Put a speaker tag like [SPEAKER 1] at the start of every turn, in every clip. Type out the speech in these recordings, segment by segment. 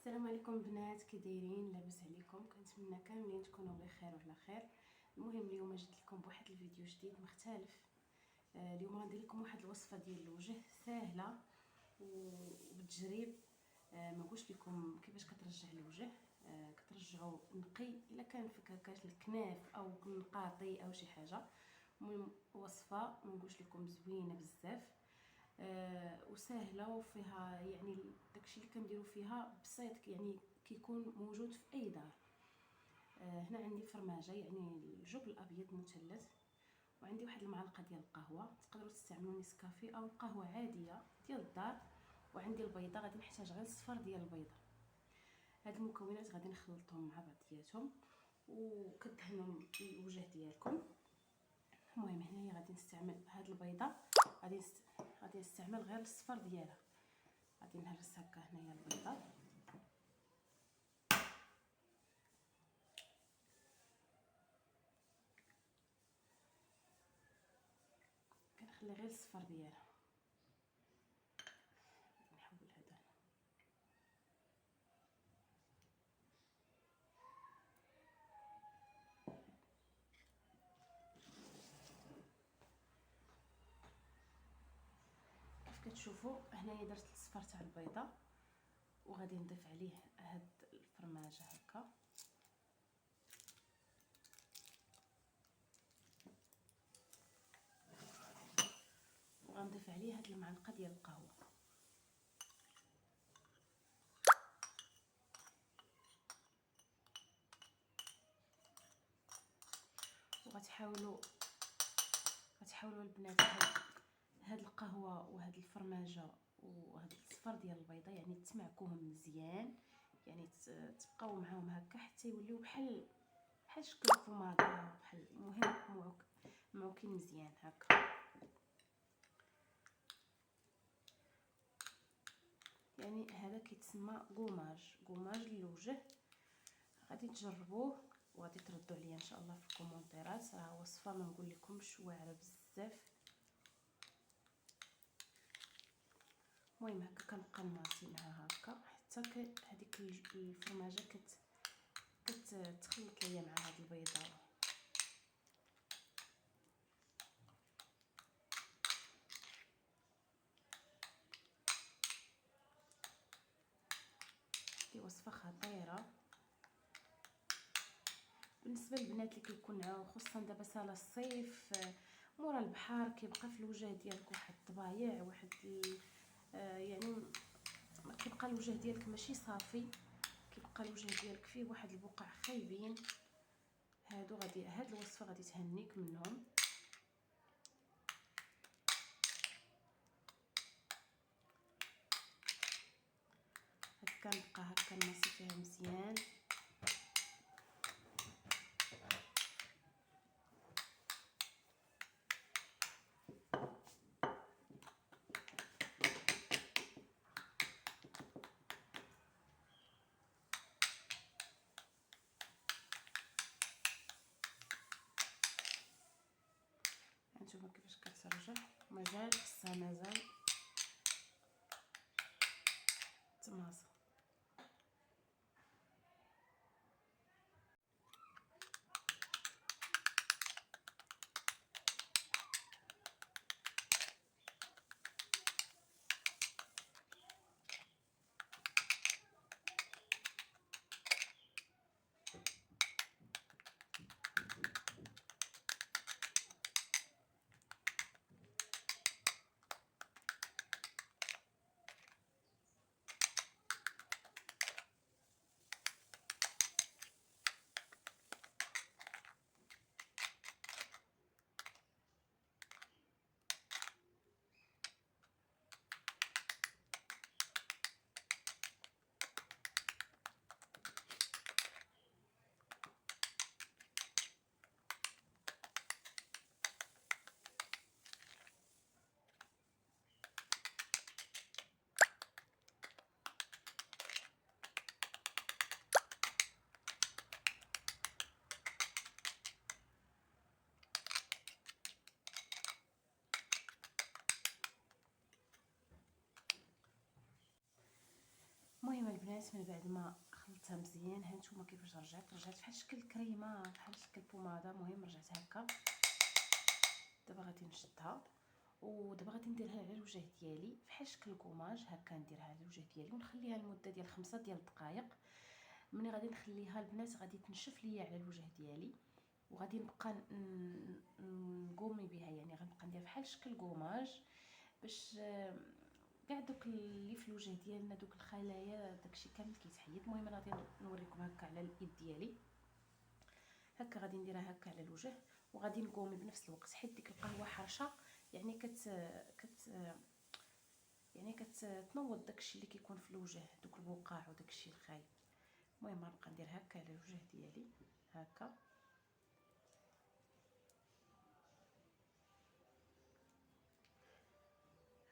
[SPEAKER 1] السلام عليكم البنات، كي دايرين؟ لاباس عليكم؟ كنتمنى كاملين تكونوا بخير وعلى خير. المهم اليوم جيت لكم بواحد الفيديو جديد مختلف. اليوم غندير لكم واحد الوصفه ديال الوجه سهله وبالتجريب. ما نقولش لكم كيفاش كترجع الوجه. كترجعوا نقي الا كان فيك هكاك الكناف او النقاطي او شي حاجه. المهم وصفه ما نقولش لكم زوينه بزاف، وسهله وفيها يعني داكشي اللي كنديروا فيها بسيط، يعني كيكون موجود في اي دار. هنا عندي فرماجه يعني الجبن الابيض مثلث، وعندي واحد المعلقه ديال القهوه، تقدروا تستعملوا نسكافيه او القهوه عاديه ديال الدار. وعندي البيضه، غادي نحتاج غير الصفر ديال البيضه. هاد المكونات غادي نخلطهم مع بعضياتهم وكدهنوا الوجه ديالكم. المهم هنايا غادي نستعمل هاد البيضه، غادي نستعمل غير الصفر ديالها. غادي نهرس هكا هنايا البيضه، كنخلي غير الصفر ديالها. نحول هذا كيف كتشوفوا هنايا درت الصفر تاع البيضه، وغادي نضيف عليه هاد الفرماجه هكا، وغنضيف عليه هاد المعلقه ديال القهوه. وغتحاولوا البنات هاد القهوه وهاد الفرماجه وهاد الصفر ديال البيضه يعني تمعكوهم مزيان، يعني تبقاو معاهم هكا حتى يوليو بحال شكل الفوماده، بحال المهم معوكين مزيان هكا. يعني هذا كيتسمى كوماج للوجه. غادي تجربوه وغادي تردوا عليا ان شاء الله في الكومونتيرات. راه وصفه ما نقول لكمش واعره بزاف. المهم هكا كنبقى نمارسي معها هكا حتى هذيك الفرماجه كتخلط ليا مع هاد البيضه. دي وصفه خطيره بالنسبه للبنات اللي كيكون خصوصا دابا سالا الصيف، مورا البحر كيبقى في الوجه ديالك واحد الطبايع، واحد يعني كيبقى الوجه ديالك ماشي صافي، كيبقى الوجه ديالك فيه واحد البقع خايبين. هاد الوصفه غادي تهنيك منهم. هكا نبقى هكا نمسي فيها مزيان. هانتوما كيفاش كترجع، مازال تماصه. المهم البنات من بعد ما خلطتها مزيان، ها نتوما كيفاش رجعت بحال شكل كريمه، بحال شكل بوماده. المهم رجعت هكا. دابا غادي نشدها ودابا غادي نديرها على الوجه ديالي بحال شكل كوماج هكا. نديرها على الوجه ديالي ونخليها لمده ديال 5 ديال الدقائق. ملي غادي نخليها البنات غادي تنشف ليا على الوجه ديالي، وغادي نبقى نقومي بها، يعني غنبقى ندير بحال شكل كوماج باش كاع دوك اللي في الوجه ديالنا، دوك الخلايا، داكشي كامل كيتحيد. المهم انا غادي نوريكم هكا على الايد ديالي هكا. غادي نديرها هكا على الوجه وغادي نقومي بنفس الوقت، حيت ديك القهوه حرشه، يعني كتنوض داكشي اللي كيكون في الوجه، دوك البقاع وداكشي الخايب. المهم غنبقى ندير هكا على الوجه ديالي هكا.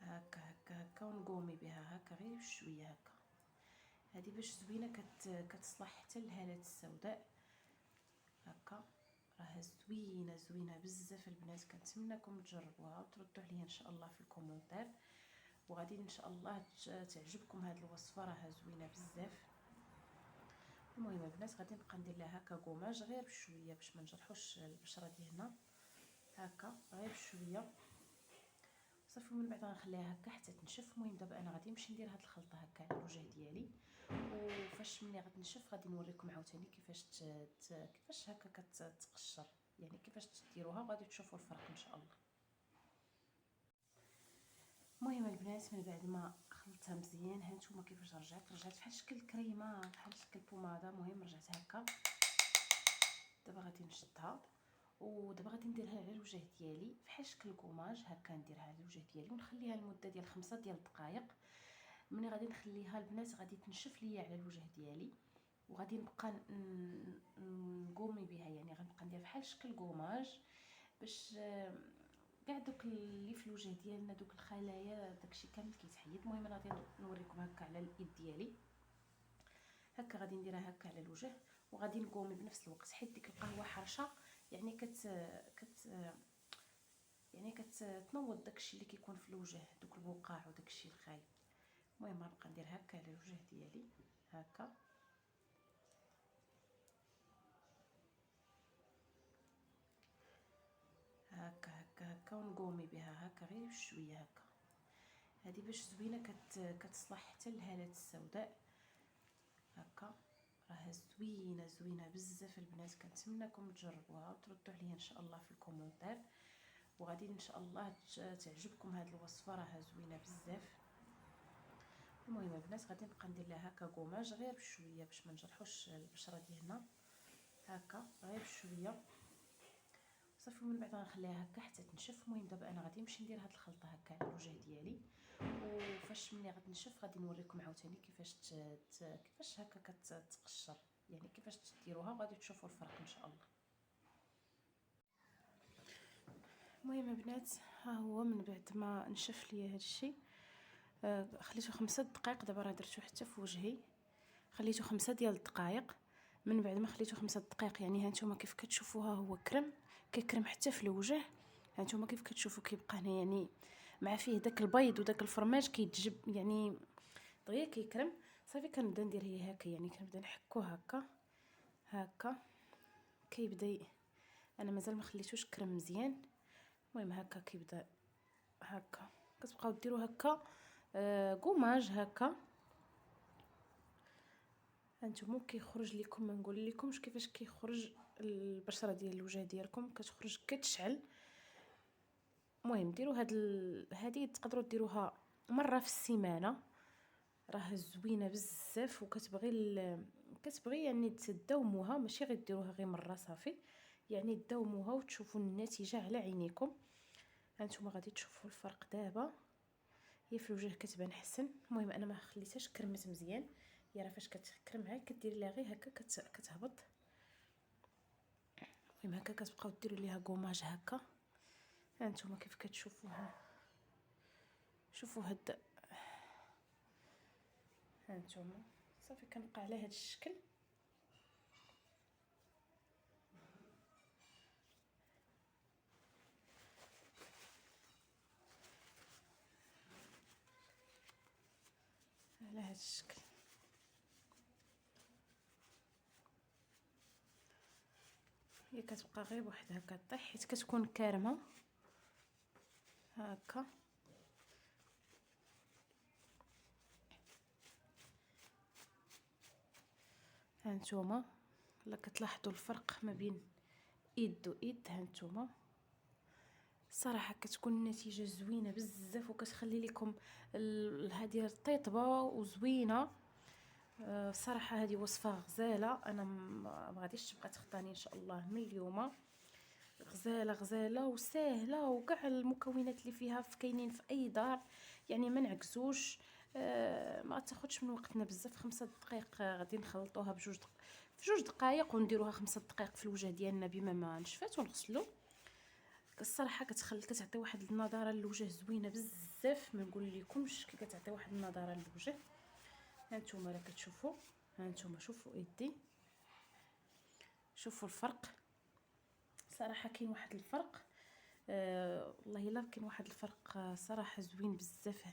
[SPEAKER 1] هكا هكا هكا ونقومي بها هكا غير بشويه هكا. هذه باش زوينه، كتصلح حتى الهالات السوداء هكا. راها زوينه زوينه بزاف البنات. كنتمنىكم تجربوها وتردوا عليا ان شاء الله في الكومونتير، وغادي ان شاء الله تعجبكم هذه الوصفه، راها زوينه بزاف. المهم البنات غادي نبقى ندير لها هكا كوماج غير بشويه باش ما نجرحوش البشره ديالنا هكا، غير بشويه صافي. ومن بعد غنخليها هكا حتى تنشف. المهم دابا انا غادي نمشي ندير هاد الخلطه هكا على الوجه ديالي، وفاش ملي غتنشف غادي نوريكم عاوتاني كيفاش هكا كتقشر، يعني كيفاش ديروها، وغادي تشوفوا الفرق ان شاء الله. المهم البنات من بعد ما خلطتها مزيان، ها نتوما كيفاش رجعت بحال شكل كريمه، بحال شكل بوماده. المهم رجعت هكا. دابا غادي نشدها ودابا غادي نديرها على الوجه ديالي بحال شكل كوماج هكا. نديرها على الوجه ديالي ونخليها لمده ديال 5 ديال الدقائق. ملي غادي نخليها البنات غادي تنشف ليا على الوجه ديالي، وغادي نبقى نقومي بها، يعني غنبقى ندير بحال شكل كوماج باش كاع دوك اللي في الوجه ديالنا، دوك الخلايا، داكشي كامل كيتحيد. المهم انا غادي نوريكم هكا على الايد ديالي هكا. غادي نديرها هكا على الوجه وغادي نقومي بنفس الوقت، حيت ديك القهوه حرشه، يعني كتنوض داكشي اللي كيكون في الوجه، دوك البقاع وداكشي الخايب. المهم غنبقى ندير هكا على الوجه ديالي هكا. هكا هكا هكا ونقومي بها هكا غير بشويه هكا. هذه باش زوينه، كتصلح حتى الهالات السوداء هكا. راها زوينه زوينه بزاف البنات. كنتمنىكم تجربوها وتردوا عليا ان شاء الله في الكومونتير، وغادي ان شاء الله تعجبكم هذه الوصفه، راها زوينه بزاف. المهم البنات غادي نبقى ندير لها هكا كوماج غير بشويه باش ما نجرحوش البشره ديالنا هكا، غير بشويه صافي. ومن بعد غنخليها هكا حتى تنشف. المهم دابا انا غادي نمشي ندير هاد الخلطه هكا على الوجه ديالي، وفاش ملي غتنشف غادي نوريكم عاوتاني كيفاش هكا كتقشر، يعني كيفاش ديروها، وغادي تشوفوا الفرق ان شاء الله. المهم البنات ها هو من بعد ما نشف ليا هذا الشيء، خليته 5 دقائق. دابا راه درتو حتى في وجهي، خليته 5 ديال الدقائق. من بعد ما خليته 5 دقائق، يعني ها نتوما كيف كتشوفوها هو كيكرم حتى في الوجه. ها نتوما كيف كتشوفوا كيبقى هنا، يعني مع فيه داك البيض وداك الفرماج كيتجب، يعني دغيا كيكرم. صافي كنبدا ندير هي هكا، يعني كنبدا نحكو هكا هكا. كيبدا انا مازال ما خليتوش كرم مزيان. المهم هكا كيبدا هكا، كتبقاو ديروا هكا كوماج هكا. هانتوما كيخرج لكم، ما نقول لكمش كيفاش كيخرج البشره ديال الوجه ديالكم، كتخرج كتشعل. المهم ديروا هذه تقدروا ديروها مره في السيمانه، راه زوينه بزاف. كتبغي يعني تداوموها، ماشي غير ديروها غير مره صافي، يعني تداوموها وتشوفوا النتيجه على عينيكم. هانتوما غادي تشوفوا الفرق دابا، هي في الوجه كتبان حسن. المهم انا ما خليتهاش كرمت مزيان، هي راه فاش كتكرم عاد كديري لها غير هكا كتهبط. المهم هكا كتبقاو ديروا ليها كوماج هكا. هانتوما كيف كتشوفوها، شوفوا هاد، هانتوما صافي كنبقى على هاد الشكل. على هاد الشكل هي كتبقى غير بوحدها كطيح حيت كتكون كارمه هكا. هانتوما الا كتلاحظوا الفرق ما بين ايد وايد، هانتوما صراحه كتكون النتيجه زوينه بزاف وكتخلي لكم هذه رطيبه وزوينه. صراحه هذه وصفه غزاله، انا ما غاديش تبقى تخطاني ان شاء الله من اليوم. غزاله غزاله وسهله، وكاع المكونات اللي فيها كاينين في اي دار، يعني ما نعكسوش. ما تاخذش من وقتنا بزاف. 5 دقائق غادي نخلطوها في 2 دقائق ونديروها 5 دقائق في الوجه ديالنا بما ما نشفات ونغسلو. الصراحه كتعطي واحد النضاره للوجه زوينه بزاف، ما نقول لكمش كي كتعطي واحد النضاره للوجه. هانتوما راه كتشوفوا، هانتوما شوفوا يدي، شوفوا الفرق. صراحه كاين واحد الفرق، والله الا كاين واحد الفرق صراحه زوين بزاف.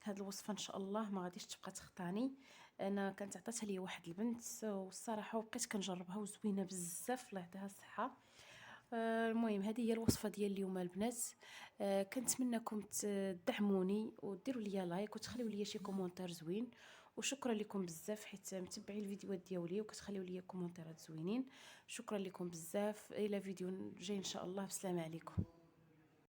[SPEAKER 1] هاد الوصفه ان شاء الله ما غاديش تبقى تخطاني. انا كانت عطاتها لي واحد البنت والصراحه وبقيت كنجربها وزوينه بزاف، الله يعطيها الصحه. المهم هذه هي الوصفه ديال اليوم البنات. كنتمنىكم تدعموني وديروا لي لايك وتخليوا لي شي كومونتير زوين، وشكرا لكم بزاف حيت متبعين الفيديوهات ديالي وكتخليوا لي كومونتيرات زوينين. شكرا لكم بزاف، الى فيديو جاي ان شاء الله. بسلام عليكم.